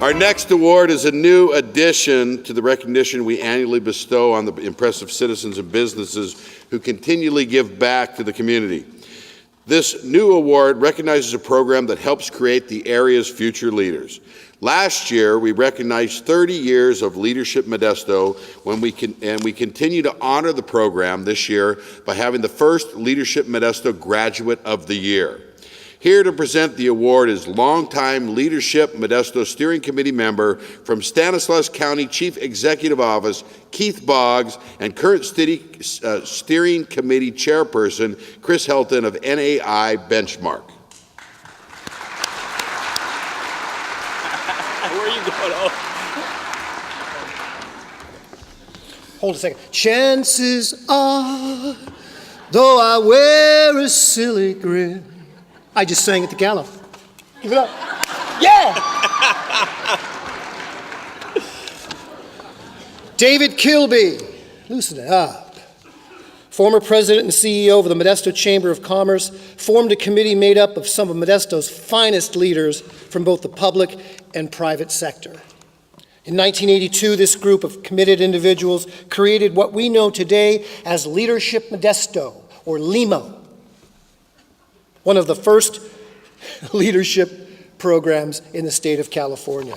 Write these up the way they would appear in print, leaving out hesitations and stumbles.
Our next award is a new addition to the recognition we annually bestow on the impressive citizens and businesses who continually give back to the community. This new award recognizes a program that helps create the area's future leaders. Last year, we recognized 30 years of Leadership Modesto, and we continue to honor the program this year by having the first Leadership Modesto Graduate of the Year. Here to present the award is longtime Leadership Modesto Steering Committee member from Stanislaus County Chief Executive Office, Keith Boggs, and current Steering Committee Chairperson, Chris Helton of NAI Benchmark. Where are you going? Hold a second. Chances are, though I wear a silly grin, I just sang at the gala. Give it up. Yeah! David Kilby, loosen it up. Former president and CEO of the Modesto Chamber of Commerce, formed a committee made up of some of Modesto's finest leaders from both the public and private sector. In 1982, this group of committed individuals created what we know today as Leadership Modesto, or LEMO, one of the first leadership programs in the state of California.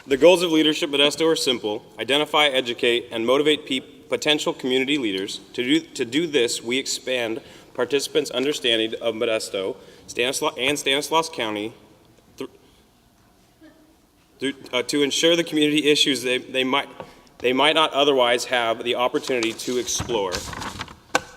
The goals of Leadership Modesto are simple: identify, educate, and motivate potential community leaders. To do this, we expand participants' understanding of Modesto and Stanislaus County to ensure the community issues they might not otherwise have the opportunity to explore.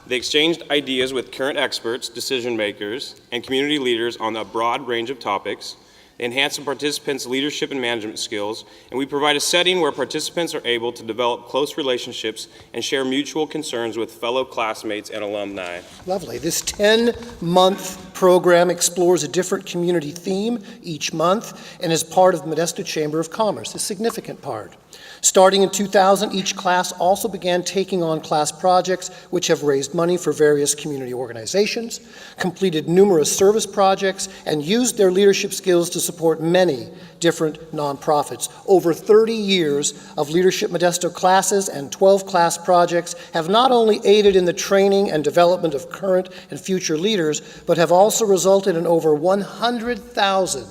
They exchanged ideas with current experts, decision makers, and community leaders on a broad range of topics. They enhance the participants' leadership and management skills, and we provide a setting where participants are able to develop close relationships and share mutual concerns with fellow classmates and alumni. Lovely. This 10-month program explores a different community theme each month and is part of the Modesto Chamber of Commerce, a significant part. Starting in 2000, each class also began taking on class projects which have raised money for various community organizations, completed numerous service projects, and used their leadership skills to support many different nonprofits. Over 30 years of Leadership Modesto classes and 12 class projects have not only aided in the training and development of current and future leaders, but have also resulted in over 100,000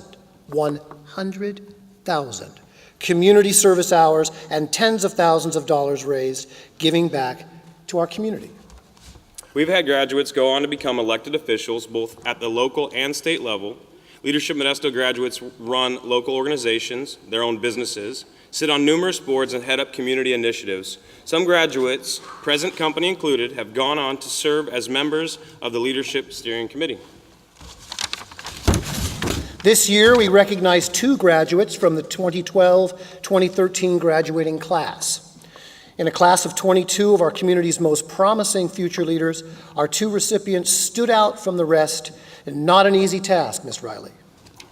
community service hours and tens of thousands of dollars raised, giving back to our community. We've had graduates go on to become elected officials both at the local and state level. Leadership Modesto graduates run local organizations, their own businesses, sit on numerous boards, and head up community initiatives. Some graduates, present company included, have gone on to serve as members of the Leadership Steering Committee. This year, we recognize 2 graduates from the 2012-2013 graduating class. In a class of 22 of our community's most promising future leaders, our 2 recipients stood out from the rest, and not an easy task, Ms. Riley.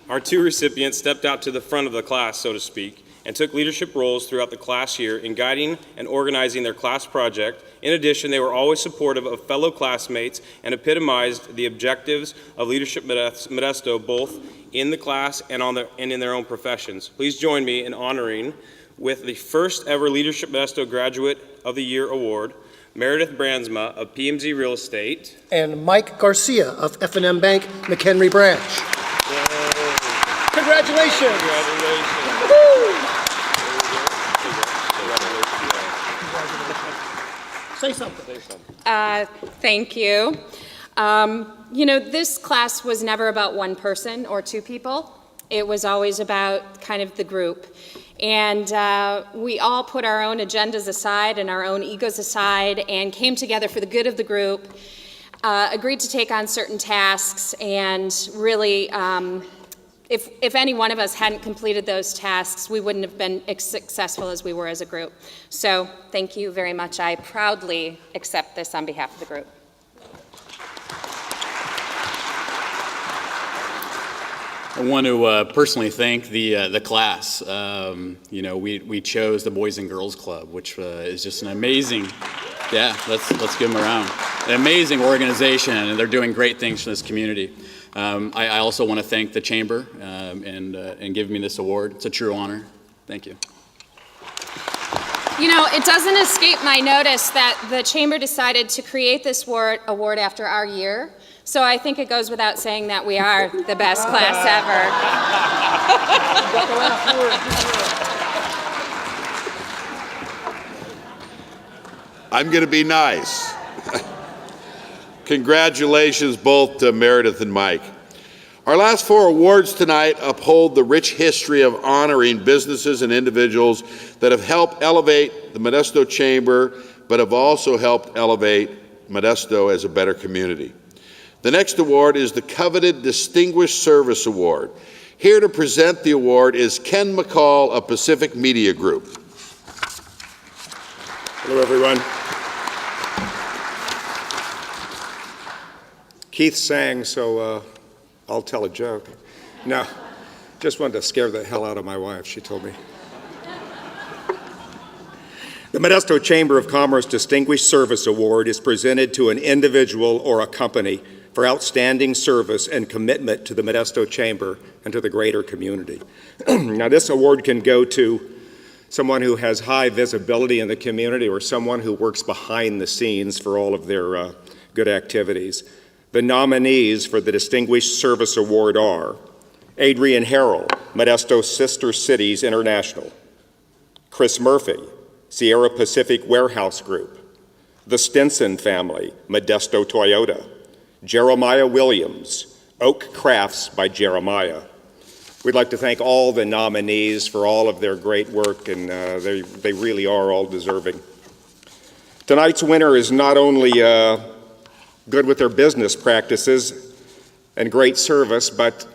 Our 2 recipients stepped out to the front of the class, so to speak, and took leadership roles throughout the class year in guiding and organizing their class project. In addition, they were always supportive of fellow classmates and epitomized the objectives of Leadership Modesto both in the class and in their own professions. Please join me in honoring with the first ever Leadership Modesto Graduate of the Year Award, Meredith Brandsma of PMZ Real Estate. And Mike Garcia of F&M Bank, McHenry Branch. Yay. Congratulations. Congratulations. Say something. Thank you. You know, this class was never about one person or 2 people. It was always about kind of the group. And we all put our own agendas aside and our own egos aside and came together for the good of the group, agreed to take on certain tasks, and really, if any one of us hadn't completed those tasks, we wouldn't have been as successful as we were as a group. So thank you very much. I proudly accept this on behalf of the group. I want to personally thank the class. You know, we chose the Boys and Girls Club, which is just an amazing, let's give them a round. An amazing organization, and they're doing great things for this community. I also want to thank the Chamber and giving me this award. It's a true honor. Thank you. You know, it doesn't escape my notice that the Chamber decided to create this award after our year. So I think it goes without saying that we are the best class ever. I'm going to be nice. Congratulations both to Meredith and Mike. Our last 4 awards tonight uphold the rich history of honoring businesses and individuals that have helped elevate the Modesto Chamber, but have also helped elevate Modesto as a better community. The next award is the coveted Distinguished Service Award. Here to present the award is Ken McCall of Pacific Media Group. Hello, everyone. Keith sang, so I'll tell a joke. No, just wanted to scare the hell out of my wife, she told me. The Modesto Chamber of Commerce Distinguished Service Award is presented to an individual or a company for outstanding service and commitment to the Modesto Chamber and to the greater community. Now, this award can go to someone who has high visibility in the community or someone who works behind the scenes for all of their good activities. The nominees for the Distinguished Service Award are Adrian Harrell, Modesto Sister Cities International; Chris Murphy, Sierra Pacific Warehouse Group; the Stinson family, Modesto Toyota; Jeremiah Williams, Oak Crafts by Jeremiah. We'd like to thank all the nominees for all of their great work, and they really are all deserving. Tonight's winner is not only good with their business practices and great service, but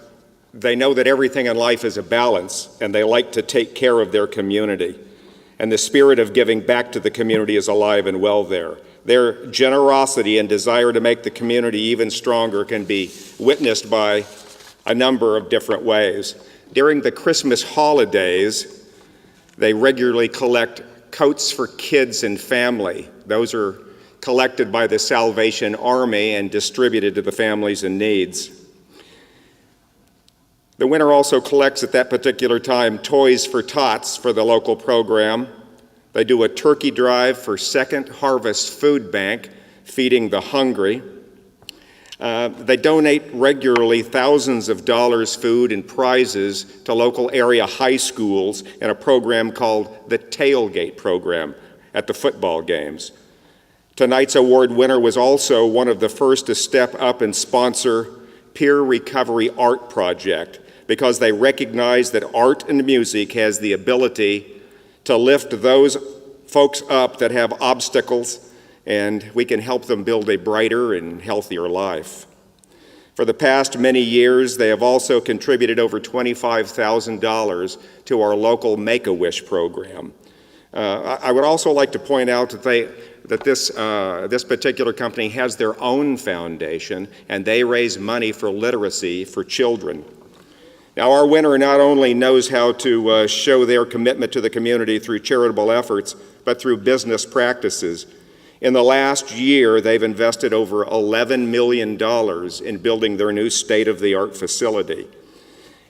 they know that everything in life is a balance, and they like to take care of their community. And the spirit of giving back to the community is alive and well there. Their generosity and desire to make the community even stronger can be witnessed by a number of different ways. During the Christmas holidays, they regularly collect coats for kids and family. Those are collected by the Salvation Army and distributed to the families in needs. The winner also collects at that particular time Toys for Tots for the local program. They do a turkey drive for Second Harvest Food Bank, feeding the hungry. They donate regularly thousands of dollars food and prizes to local area high schools in a program called the Tailgate Program at the football games. Tonight's award winner was also one of the first to step up and sponsor Peer Recovery Art Project, because they recognize that art and music has the ability to lift those folks up that have obstacles, and we can help them build a brighter and healthier life. For the past many years, they have also contributed over $25,000 to our local Make-A-Wish program. I would also like to point out that this particular company has their own foundation, and they raise money for literacy for children. Now, our winner not only knows how to show their commitment to the community through charitable efforts, but through business practices. In the last year, they've invested over $11 million in building their new state-of-the-art facility.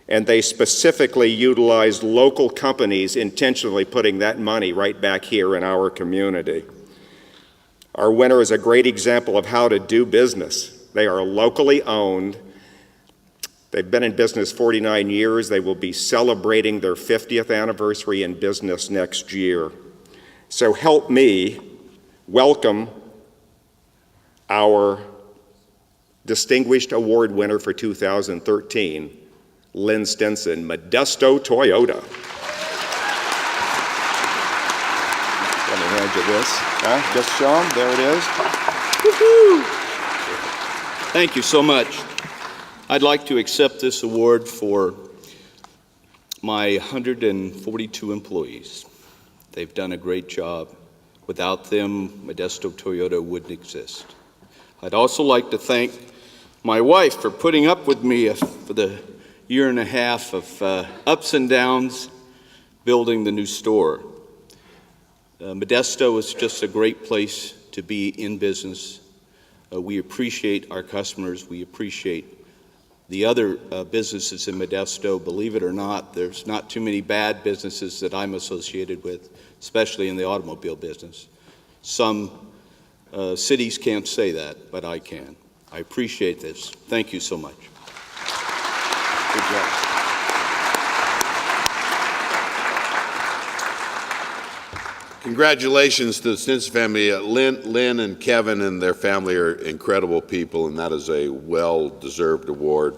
And they specifically utilized local companies, intentionally putting that money right back here in our community. Our winner is a great example of how to do business. They are locally owned. They've been in business 49 years. They will be celebrating their 50th anniversary in business next year. So help me welcome our Distinguished Award winner for 2013, Lynn Stinson, Modesto Toyota. Let me hand you this. Just show them. There it is. Woo-hoo. Thank you so much. I'd like to accept this award for my 142 employees. They've done a great job. Without them, Modesto Toyota wouldn't exist. I'd also like to thank my wife for putting up with me for the year and a half of ups and downs building the new store. Modesto is just a great place to be in business. We appreciate our customers. We appreciate the other businesses in Modesto. Believe it or not, there's not too many bad businesses that I'm associated with, especially in the automobile business. Some cities can't say that, but I can. I appreciate this. Thank you so much. Good job. Congratulations to the Stinson family. Lynn and Kevin and their family are incredible people, and that is a well-deserved award.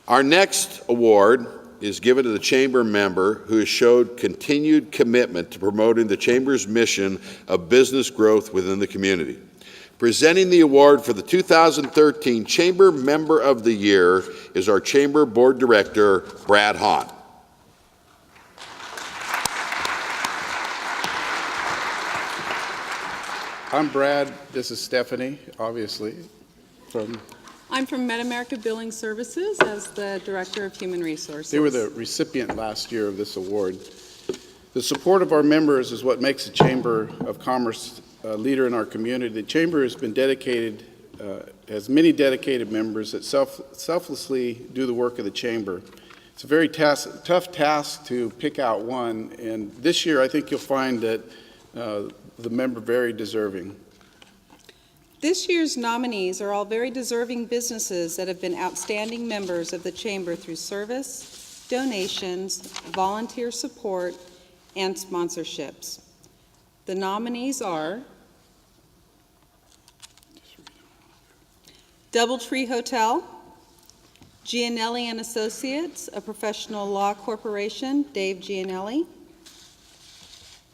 Our next award is given to the Chamber member who has showed continued commitment to promoting the Chamber's mission of business growth within the community. Presenting the award for the 2013 Chamber Member of the Year is our Chamber Board Director, Brad Hahn. I'm Brad. This is Stephanie, obviously, I'm from MedAmerica Billing Services as the Director of Human Resources. They were the recipient last year of this award. The support of our members is what makes the Chamber of Commerce a leader in our community. The Chamber has been dedicated, has many dedicated members that selflessly do the work of the Chamber. It's a very tough task to pick out one, and this year I think you'll find that the member very deserving. This year's nominees are all very deserving businesses that have been outstanding members of the Chamber through service, donations, volunteer support, and sponsorships. The nominees are Doubletree Hotel, Gianelli and Associates, a professional law corporation, Dave Gianelli,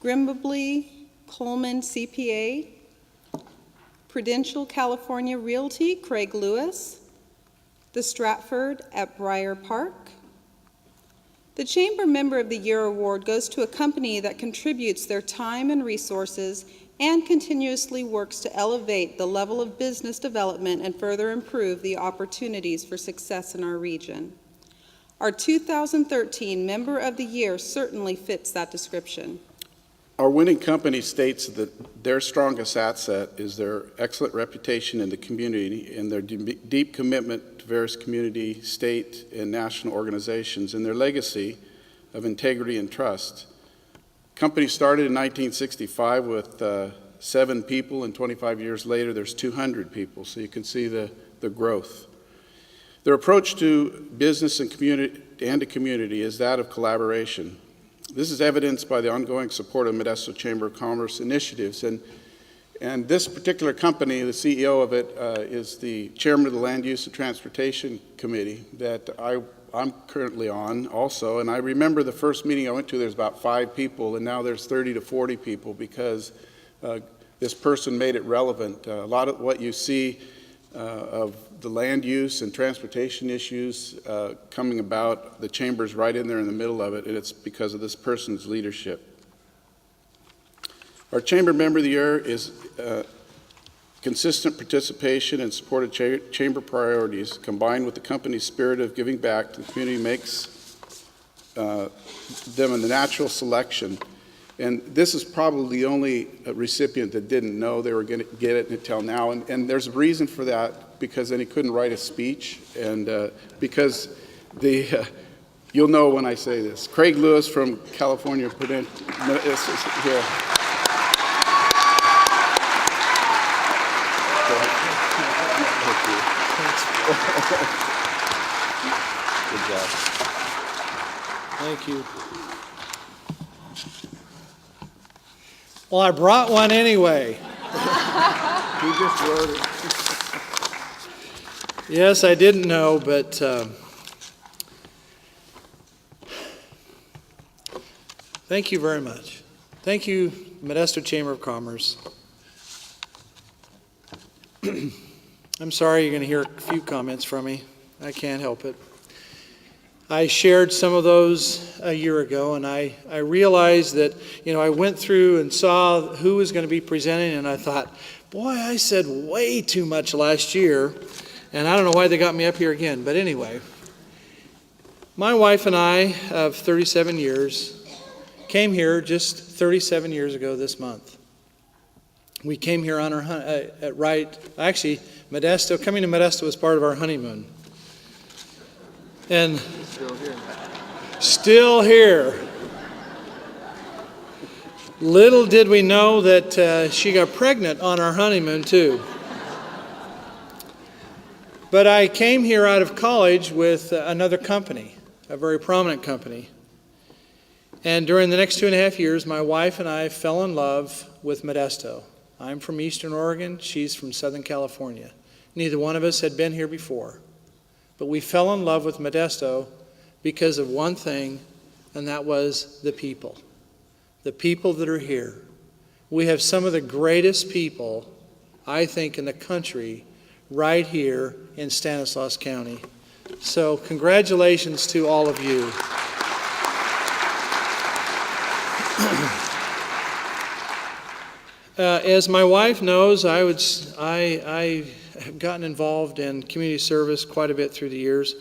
Grimbley Coleman CPA, Prudential California Realty, Craig Lewis, the Stratford at Briar Park. The Chamber Member of the Year Award goes to a company that contributes their time and resources and continuously works to elevate the level of business development and further improve the opportunities for success in our region. Our 2013 Member of the Year certainly fits that description. Our winning company states that their strongest asset is their excellent reputation in the community and their deep commitment to various community, state, and national organizations and their legacy of integrity and trust. The company started in 1965 with 7 people, and 25 years later there's 200 people, so you can see the growth. Their approach to business and community is that of collaboration. This is evidenced by the ongoing support of Modesto Chamber of Commerce initiatives. And this particular company, the CEO of it, is the chairman of the Land Use and Transportation Committee that I'm currently on also. And I remember the first meeting I went to, there's about 5 people, and now there's 30 to 40 people because this person made it relevant. A lot of what you see of the land use and transportation issues coming about, the Chamber's right in there in the middle of it, and it's because of this person's leadership. Our Chamber Member of the Year is consistent participation and support of Chamber priorities combined with the company's spirit of giving back to the community makes them a natural selection. And this is probably the only recipient that didn't know they were going to get it until now. And there's a reason for that, because then he couldn't write a speech. And because you'll know when I say this. Craig Lewis from California Prudential is here. Good job. Thank you. Well, I brought one anyway. He just wrote it. Yes, I didn't know, but thank you very much. Thank you, Modesto Chamber of Commerce. I'm sorry you're going to hear a few comments from me. I can't help it. I shared some of those a year ago, and I realized that, I went through and saw who was going to be presenting, and I thought, boy, I said way too much last year, and I don't know why they got me up here again. But anyway, my wife and I of 37 years came here just 37 years ago this month. We came here on our, coming to Modesto was part of our honeymoon. And still here. Little did we know that she got pregnant on our honeymoon, too. But I came here out of college with another company, a very prominent company. And during the next 2.5 years, my wife and I fell in love with Modesto. I'm from Eastern Oregon, she's from Southern California. Neither one of us had been here before. But we fell in love with Modesto because of one thing, and that was the people. The people that are here. We have some of the greatest people, I think, in the country right here in Stanislaus County. So congratulations to all of you. As my wife knows, I have gotten involved in community service quite a bit through the years.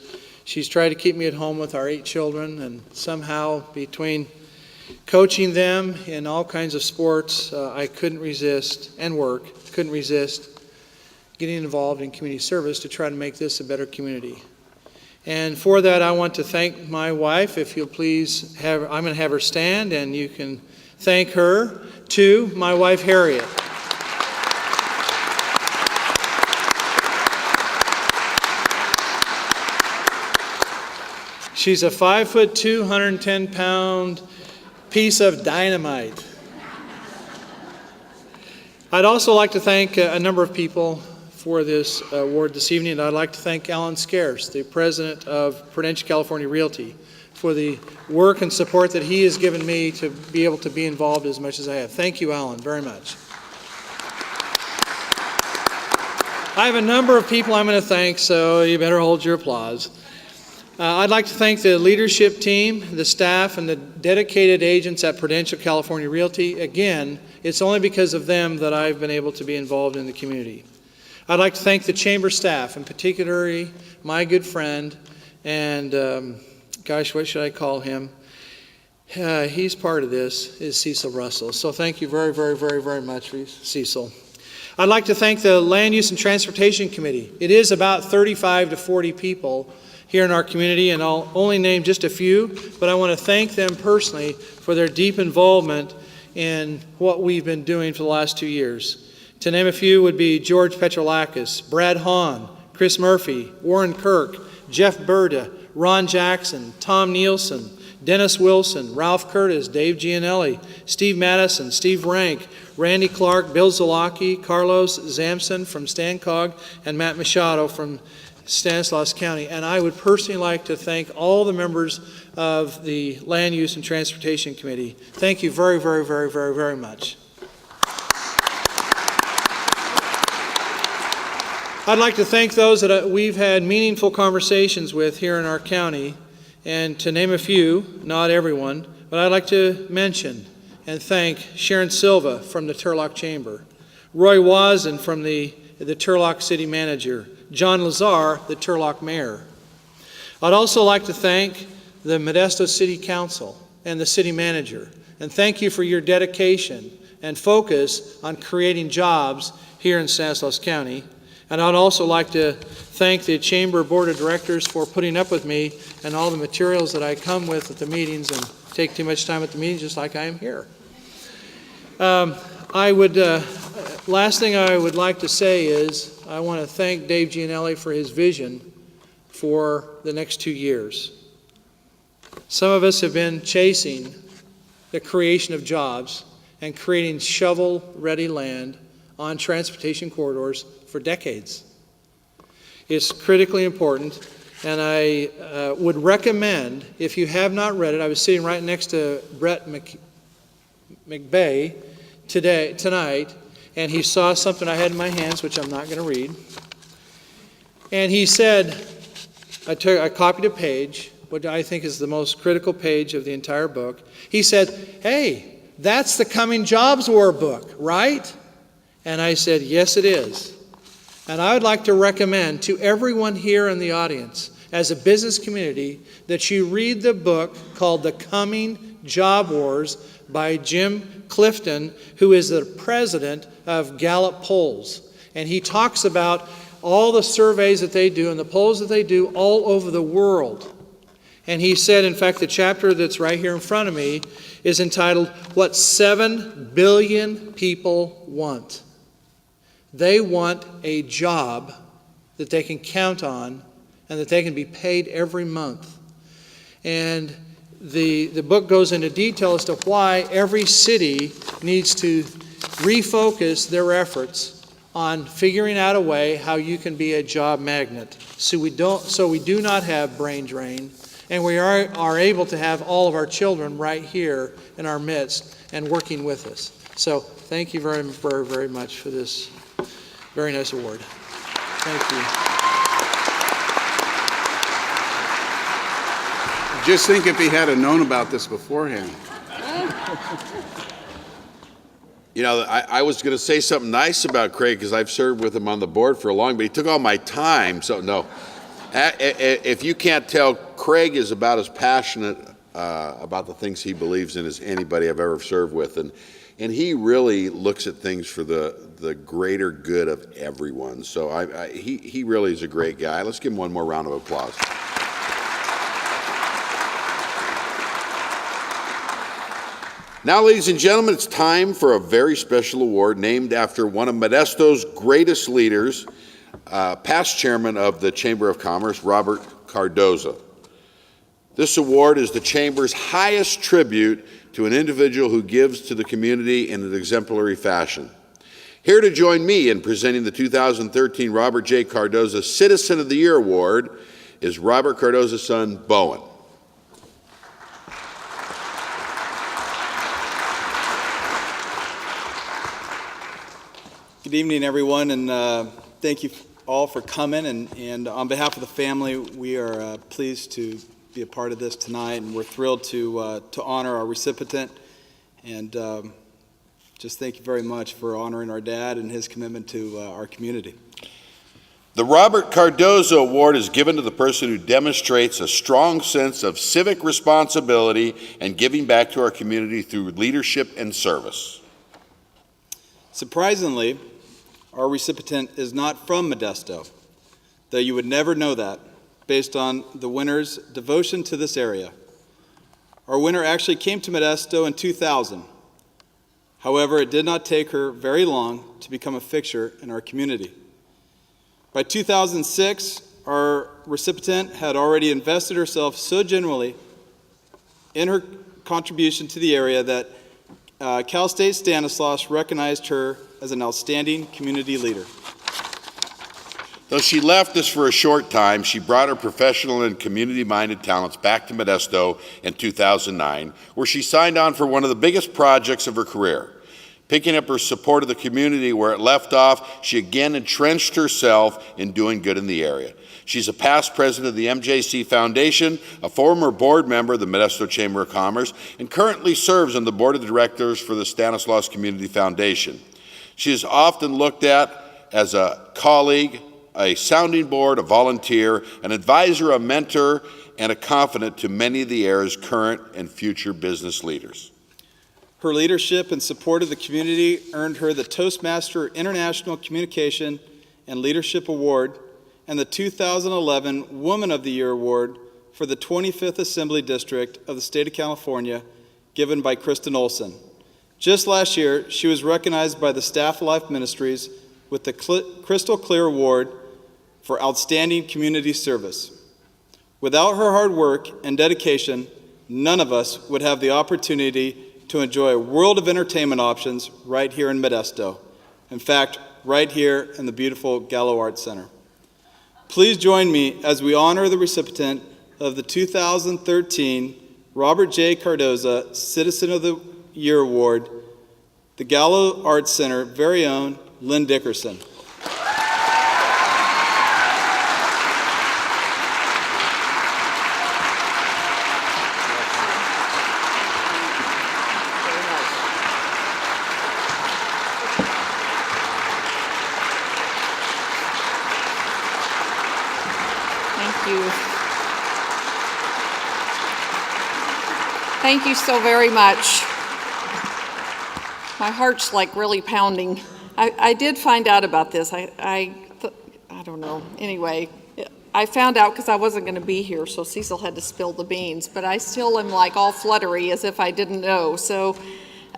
She's tried to keep me at home with our 8 children, and somehow between coaching them in all kinds of sports, I couldn't resist getting involved in community service to try to make this a better community. And for that, I want to thank my wife. If you'll please I'm going to have her stand, and you can thank her. To my wife, Harriet. She's a 5'2", 110-pound piece of dynamite. I'd also like to thank a number of people for this award this evening. And I'd like to thank Alan Scarce, the president of Prudential California Realty, for the work and support that he has given me to be able to be involved as much as I have. Thank you, Alan, very much. I have a number of people I'm going to thank, so you better hold your applause. I'd like to thank the leadership team, the staff, and the dedicated agents at Prudential California Realty. Again, it's only because of them that I've been able to be involved in the community. I'd like to thank the chamber staff, and particularly my good friend and gosh, what should I call him? He's part of this, is Cecil Russell. So thank you very, very, very, very much, Cecil. I'd like to thank the Land Use and Transportation Committee. It is about 35 to 40 people here in our community, and I'll only name just a few, but I want to thank them personally for their deep involvement in what we've been doing for the last 2 years. To name a few would be George Petrolakis, Brad Hahn, Chris Murphy, Warren Kirk, Jeff Burda, Ron Jackson, Tom Nielsen, Dennis Wilson, Ralph Curtis, Dave Gianelli, Steve Madison, Steve Rank, Randy Clark, Bill Zalaki, Carlos Zamson from Stancog, and Matt Machado from Stanislaus County. And I would personally like to thank all the members of the Land Use and Transportation Committee. Thank you very, very, very, very, very much. I'd like to thank those that we've had meaningful conversations with here in our county, and to name a few, not everyone, but I'd like to mention and thank Sharon Silva from the Turlock Chamber, Roy Wazen from the Turlock City Manager, John Lazar, the Turlock Mayor. I'd also like to thank the Modesto City Council and the City Manager, and thank you for your dedication and focus on creating jobs here in Stanislaus County. And I'd also like to thank the Chamber Board of Directors for putting up with me and all the materials that I come with at the meetings and take too much time at the meetings, just like I am here. Last thing I would like to say is I want to thank Dave Gianelli for his vision for the next 2 years. Some of us have been chasing the creation of jobs and creating shovel-ready land on transportation corridors for decades. It's critically important, and I would recommend, if you have not read it, I was sitting right next to Brett McBay tonight, and he saw something I had in my hands, which I'm not going to read. And he said, I copied a page, what I think is the most critical page of the entire book. He said, "Hey, that's the Coming Jobs War book, right?" And I said, "Yes, it is." And I would like to recommend to everyone here in the audience, as a business community, that you read the book called The Coming Job Wars by Jim Clifton, who is the president of Gallup Polls. And he talks about all the surveys that they do and the polls that they do all over the world And he said, in fact, the chapter that's right here in front of me is entitled, What 7 Billion People Want. They want a job that they can count on and that they can be paid every month. And the book goes into detail as to why every city needs to refocus their efforts on figuring out a way how you can be a job magnet. So we do not have brain drain, and we are able to have all of our children right here in our midst and working with us. So thank you very, very, very much for this very nice award. Thank you. Just think if he had known about this beforehand. You know, I was going to say something nice about Craig because I've served with him on the board for a long, but he took all my time, so no. If you can't tell, Craig is about as passionate about the things he believes in as anybody I've ever served with, and he really looks at things for the greater good of everyone. So he really is a great guy. Let's give him one more round of applause. Now, ladies and gentlemen, it's time for a very special award named after one of Modesto's greatest leaders, past chairman of the Chamber of Commerce, Robert Cordoza. This award is the Chamber's highest tribute to an individual who gives to the community in an exemplary fashion. Here to join me in presenting the 2013 Robert J. Cordoza Citizen of the Year Award is Robert Cordoza's son, Bowen. Good evening, everyone, and thank you all for coming. And on behalf of the family, we are pleased to be a part of this tonight, and we're thrilled to honor our recipient. And just thank you very much for honoring our dad and his commitment to our community. The Robert Cordoza Award is given to the person who demonstrates a strong sense of civic responsibility and giving back to our community through leadership and service. Surprisingly, our recipient is not from Modesto, though you would never know that based on the winner's devotion to this area. Our winner actually came to Modesto in 2000. However, it did not take her very long to become a fixture in our community. By 2006, our recipient had already invested herself so genuinely in her contribution to the area that Cal State Stanislaus recognized her as an outstanding community leader. Though she left us for a short time, she brought her professional and community-minded talents back to Modesto in 2009, where she signed on for one of the biggest projects of her career. Picking up her support of the community where it left off, she again entrenched herself in doing good in the area. She's a past president of the MJC Foundation, a former board member of the Modesto Chamber of Commerce, and currently serves on the board of directors for the Stanislaus Community Foundation. She is often looked at as a colleague, a sounding board, a volunteer, an advisor, a mentor, and a confidant to many of the area's current and future business leaders. Her leadership and support of the community earned her the Toastmaster International Communication and Leadership Award and the 2011 Woman of the Year Award for the 25th Assembly District of the State of California, given by Kristen Olson. Just last year, she was recognized by the Staff Life Ministries with the Crystal Clear Award for Outstanding Community Service. Without her hard work and dedication, none of us would have the opportunity to enjoy a world of entertainment options right here in Modesto. In fact, right here in the beautiful Gallo Arts Center. Please join me as we honor the recipient of the 2013 Robert J. Cordoza Citizen of the Year Award, the Gallo Arts Center very own Lynn Dickerson. Thank you so very much. My heart's like really pounding. I did find out about this. I don't know. Anyway, I found out because I wasn't going to be here, so Cecil had to spill the beans, but I still am like all fluttery as if I didn't know. So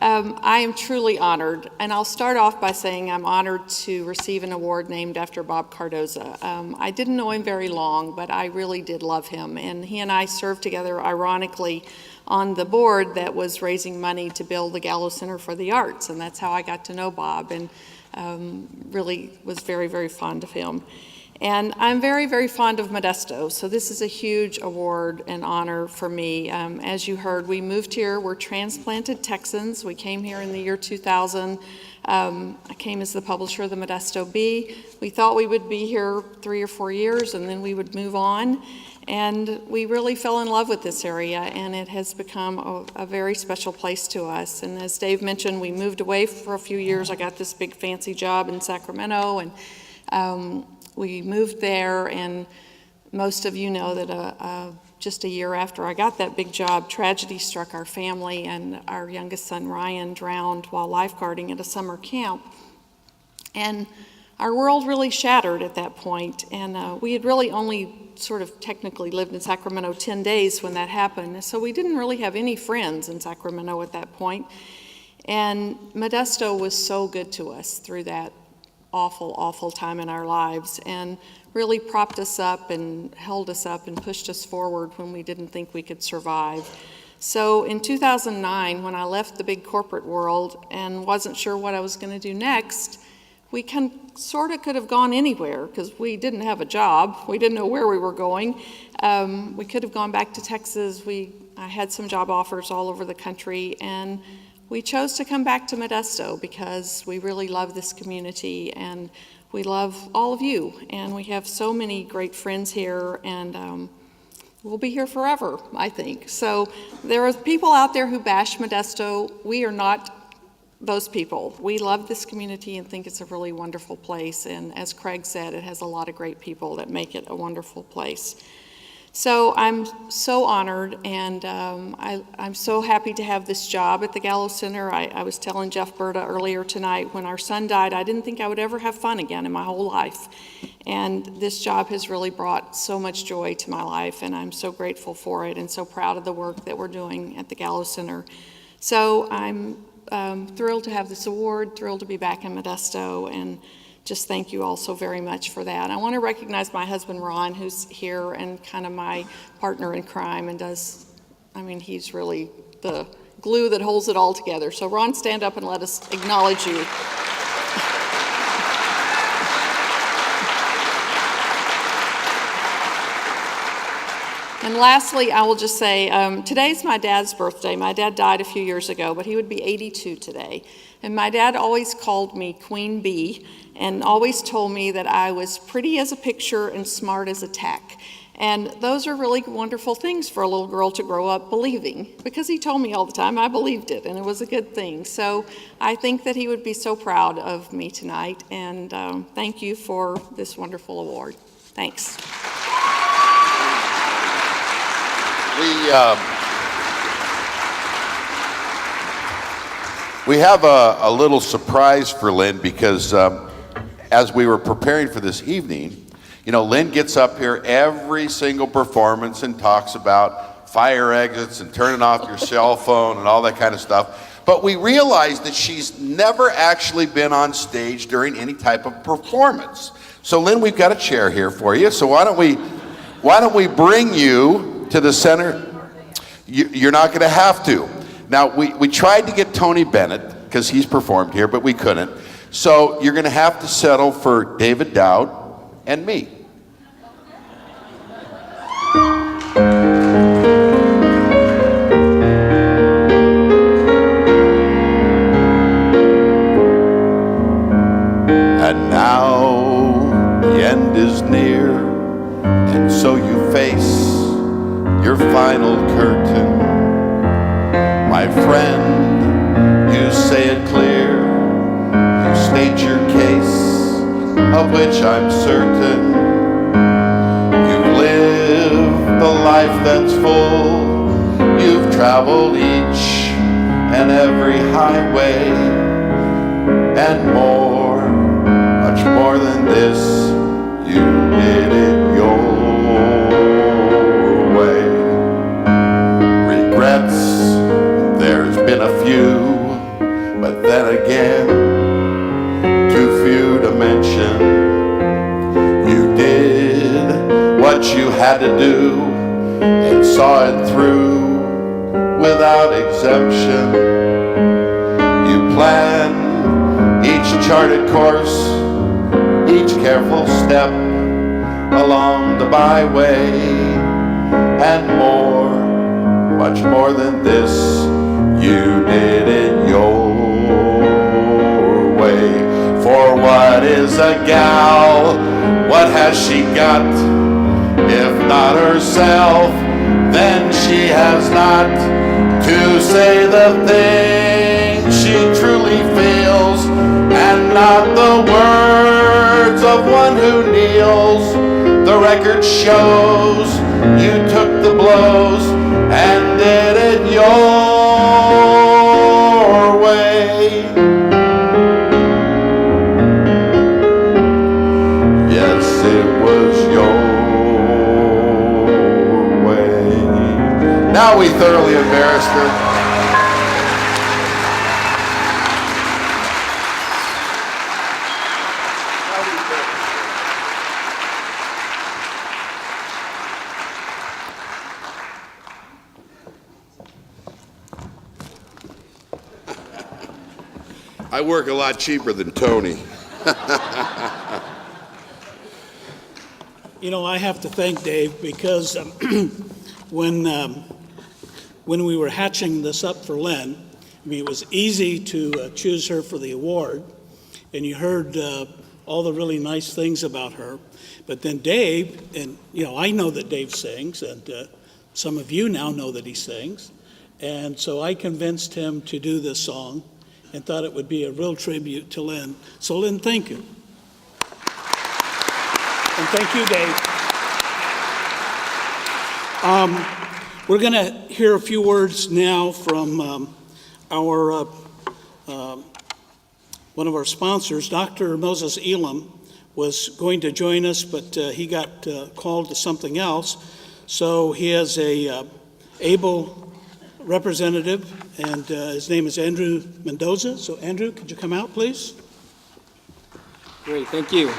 I am truly honored, and I'll start off by saying I'm honored to receive an award named after Bob Cordoza. I didn't know him very long, but I really did love him, and he and I served together, ironically, on the board that was raising money to build the Gallo Center for the Arts, and that's how I got to know Bob, and really was very, very fond of him. And I'm very, very fond of Modesto, so this is a huge award and honor for me. As you heard, we moved here. We're transplanted Texans. We came here in the year 2000. I came as the publisher of the Modesto Bee. We thought we would be here 3 or 4 years, and then we would move on. And we really fell in love with this area, and it has become a very special place to us. And as Dave mentioned, we moved away for a few years. I got this big fancy job in Sacramento, and we moved there, and most of you know that just a year after I got that big job, tragedy struck our family, and our youngest son, Ryan, drowned while lifeguarding at a summer camp. And our world really shattered at that point, and we had really only sort of technically lived in Sacramento 10 days when that happened, so we didn't really have any friends in Sacramento at that point. And Modesto was so good to us through that awful, awful time in our lives, and really propped us up and held us up and pushed us forward when we didn't think we could survive. So in 2009, when I left the big corporate world and wasn't sure what I was going to do next, we sort of could have gone anywhere because we didn't have a job. We didn't know where we were going. We could have gone back to Texas. I had some job offers all over the country, and we chose to come back to Modesto because we really love this community, and we love all of you, and we have so many great friends here, and we'll be here forever, I think. So there are people out there who bash Modesto. We are not those people. We love this community and think it's a really wonderful place, and as Craig said, it has a lot of great people that make it a wonderful place. So I'm so honored, and I'm so happy to have this job at the Gallo Center. I was telling Jeff Berta earlier tonight, when our son died, I didn't think I would ever have fun again in my whole life. And this job has really brought so much joy to my life, and I'm so grateful for it and so proud of the work that we're doing at the Gallo Center. So I'm thrilled to have this award, thrilled to be back in Modesto, and just thank you all so very much for that. I want to recognize my husband, Ron, who's here and kind of my partner in crime and he's really the glue that holds it all together. So Ron, stand up and let us acknowledge you. And lastly, I will just say, today's my dad's birthday. My dad died a few years ago, but he would be 82 today. And my dad always called me Queen Bee and always told me that I was pretty as a picture and smart as a tack. And those are really wonderful things for a little girl to grow up believing, because he told me all the time I believed it, and it was a good thing. So I think that he would be so proud of me tonight, and thank you for this wonderful award. Thanks. We have a little surprise for Lynn, because as we were preparing for this evening, you know, Lynn gets up here every single performance and talks about fire exits and turning off your cell phone and all that kind of stuff. But we realized that she's never actually been on stage during any type of performance. So Lynn, we've got a chair here for you. So why don't we bring you to the center? You're not going to have to. Now, we tried to get Tony Bennett, because he's performed here, but we couldn't. So you're going to have to settle for David Dowd and me. And now the end is near, and so you face your final curtain. My friend, you say it clear, you state your case, of which I'm certain. You've lived the life that's full, you've traveled each and every highway, and more, much more than this, you did it your what you had to do and saw it through without exemption. You planned each charted course, each careful step along the byway, and more, much more than this, you did it your way. For what is a gal? What has she got? If not herself, then she has not to say the things she truly feels, and not the words of one who kneels. The record shows you took the blows and did it your way. Yes, it was your way. Now we thoroughly embarrassed her. I work a lot cheaper than Tony. You know, I have to thank Dave because when we were hatching this up for Lynn, I mean, it was easy to choose her for the award, and you heard all the really nice things about her. But then Dave, and you know, I know that Dave sings, and some of you now know that he sings, and so I convinced him to do this song and thought it would be a real tribute to Lynn. So Lynn, thank you. And thank you, Dave. We're going to hear a few words now from our one of our sponsors. Dr. Moses Elam was going to join us, but he got called to something else. So he has a able representative, and his name is Andrew Mendoza. So Andrew, could you come out, please? Great, thank you.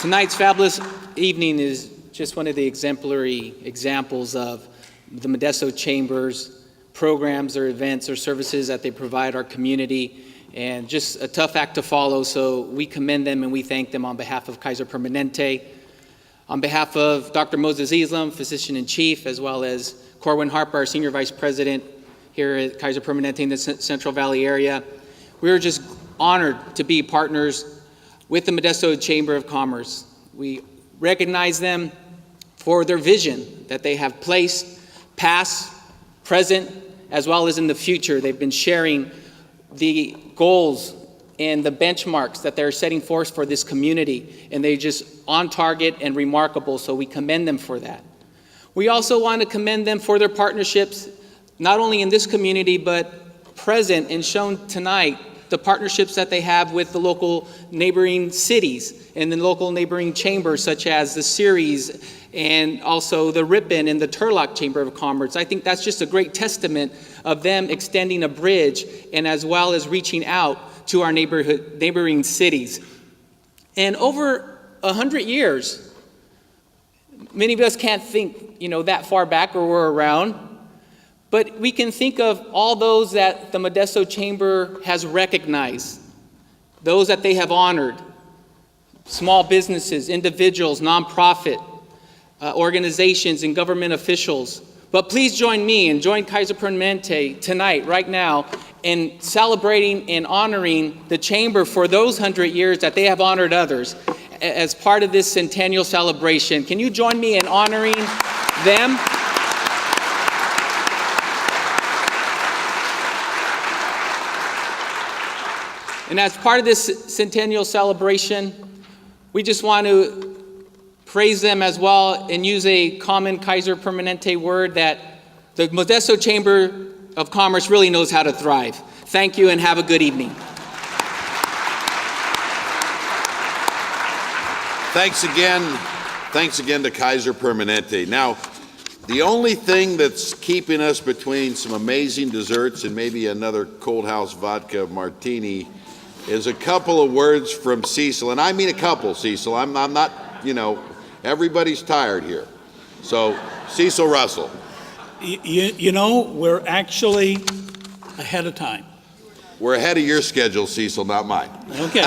Tonight's fabulous evening is just one of the exemplary examples of the Modesto Chamber's programs or events or services that they provide our community, and just a tough act to follow, so we commend them and we thank them on behalf of Kaiser Permanente. On behalf of Dr. Moses Islam, Physician-in-Chief, as well as Corwin Harper, our Senior Vice President here at Kaiser Permanente in the Central Valley area, we are just honored to be partners with the Modesto Chamber of Commerce. We recognize them for their vision that they have placed, past, present, as well as in the future. They've been sharing the goals and the benchmarks that they're setting forth for this community, and they're just on target and remarkable, so we commend them for that. We also want to commend them for their partnerships, not only in this community, but present and shown tonight, the partnerships that they have with the local neighboring cities and the local neighboring chambers, such as the Ceres and also the Ripon and the Turlock Chamber of Commerce. I think that's just a great testament of them extending a bridge and as well as reaching out to our neighboring cities. And over 100 years, many of us can't think, that far back or we're around, but we can think of all those that the Modesto Chamber has recognized, those that they have honored, small businesses, individuals, nonprofit organizations, and government officials. But please join me and join Kaiser Permanente tonight, right now, in celebrating and honoring the Chamber for those 100 years that they have honored others as part of this centennial celebration. Can you join me in honoring them? And as part of this centennial celebration, we just want to praise them as well and use a common Kaiser Permanente word that the Modesto Chamber of Commerce really knows how to thrive. Thank you and have a good evening. Thanks again to Kaiser Permanente. Now, the only thing that's keeping us between some amazing desserts and maybe another Cold House vodka martini is a couple of words from Cecil, and I mean a couple, Cecil. I'm not, everybody's tired here. So, Cecil Russell. We're actually ahead of time. We're ahead of your schedule, Cecil, not mine. Okay.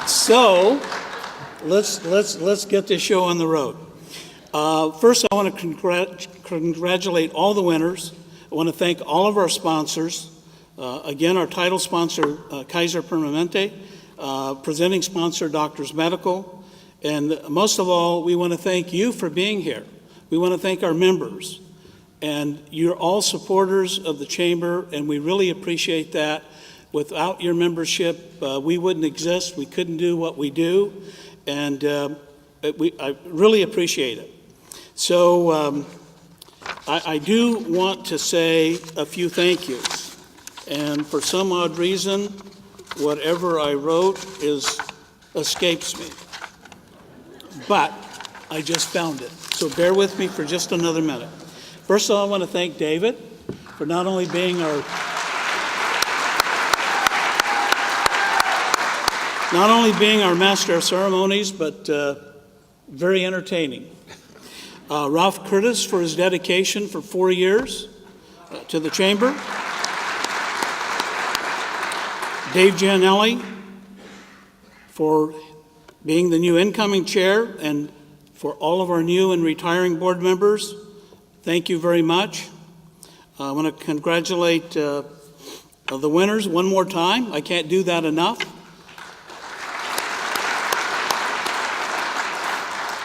So, let's get this show on the road. First, I want to congratulate all the winners. I want to thank all of our sponsors. Again, our title sponsor, Kaiser Permanente, presenting sponsor, Doctors Medical, and most of all, we want to thank you for being here. We want to thank our members. And you're all supporters of the Chamber, and we really appreciate that. Without your membership, we wouldn't exist. We couldn't do what we do, and I really appreciate it. So I do want to say a few thank yous. And for some odd reason, whatever I wrote escapes me. But I just found it. So bear with me for just another minute. First of all, I want to thank David for not only being our master of ceremonies, but very entertaining. Ralph Curtis for his dedication for 4 years to the Chamber. Dave Gianelli for being the new incoming chair, and for all of our new and retiring board members, thank you very much. I want to congratulate the winners one more time. I can't do that enough.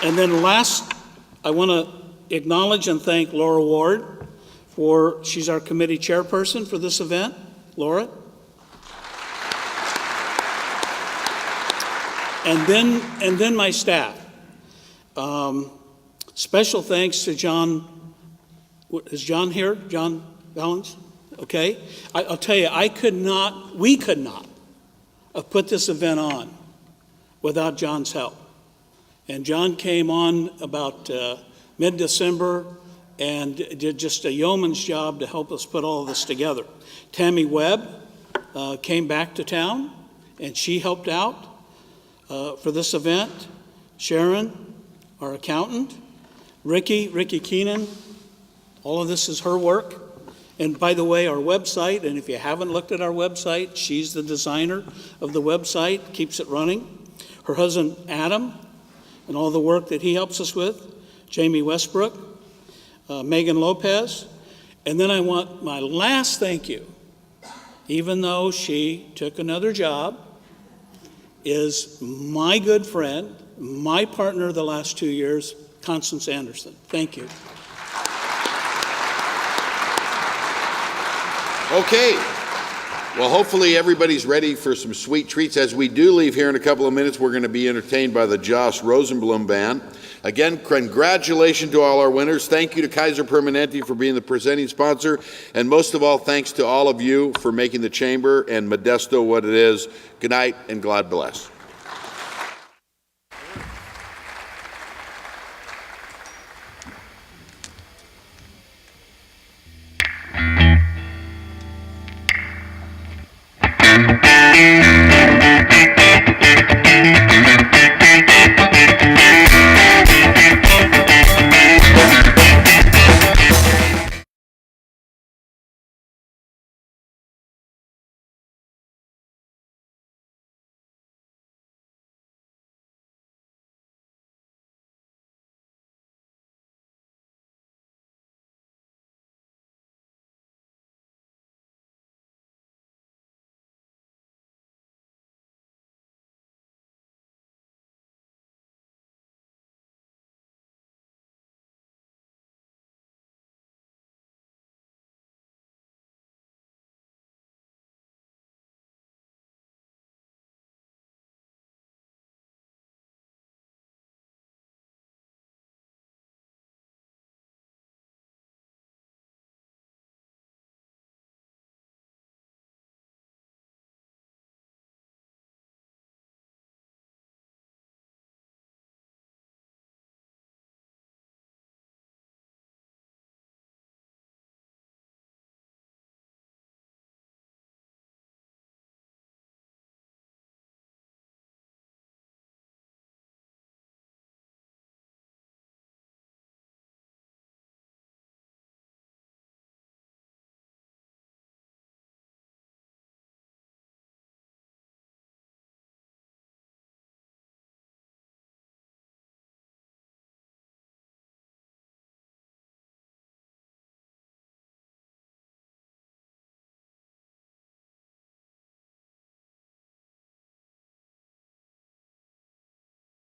And then last, I want to acknowledge and thank Laura Ward she's our committee chairperson for this event. Laura. And then my staff. Special thanks to John. Is John here? John Valens? Okay. I'll tell you, we could not have put this event on without John's help. And John came on about mid-December and did just a yeoman's job to help us put all of this together. Tammy Webb came back to town, and she helped out for this event. Sharon, our accountant. Ricky Keenan, all of this is her work. And by the way, our website, and if you haven't looked at our website, she's the designer of the website, keeps it running. Her husband, Adam, and all the work that he helps us with. Jamie Westbrook, Megan Lopez. And then I want my last thank you, even though she took another job, is my good friend, my partner the last 2 years, Constance Anderson. Thank you. Okay. Well, hopefully everybody's ready for some sweet treats. As we do leave here in a couple of minutes, we're going to be entertained by the Josh Rosenblum Band. Again, congratulations to all our winners. Thank you to Kaiser Permanente for being the presenting sponsor. And most of all, thanks to all of you for making the Chamber and Modesto what it is. Good night and God bless. Thank you.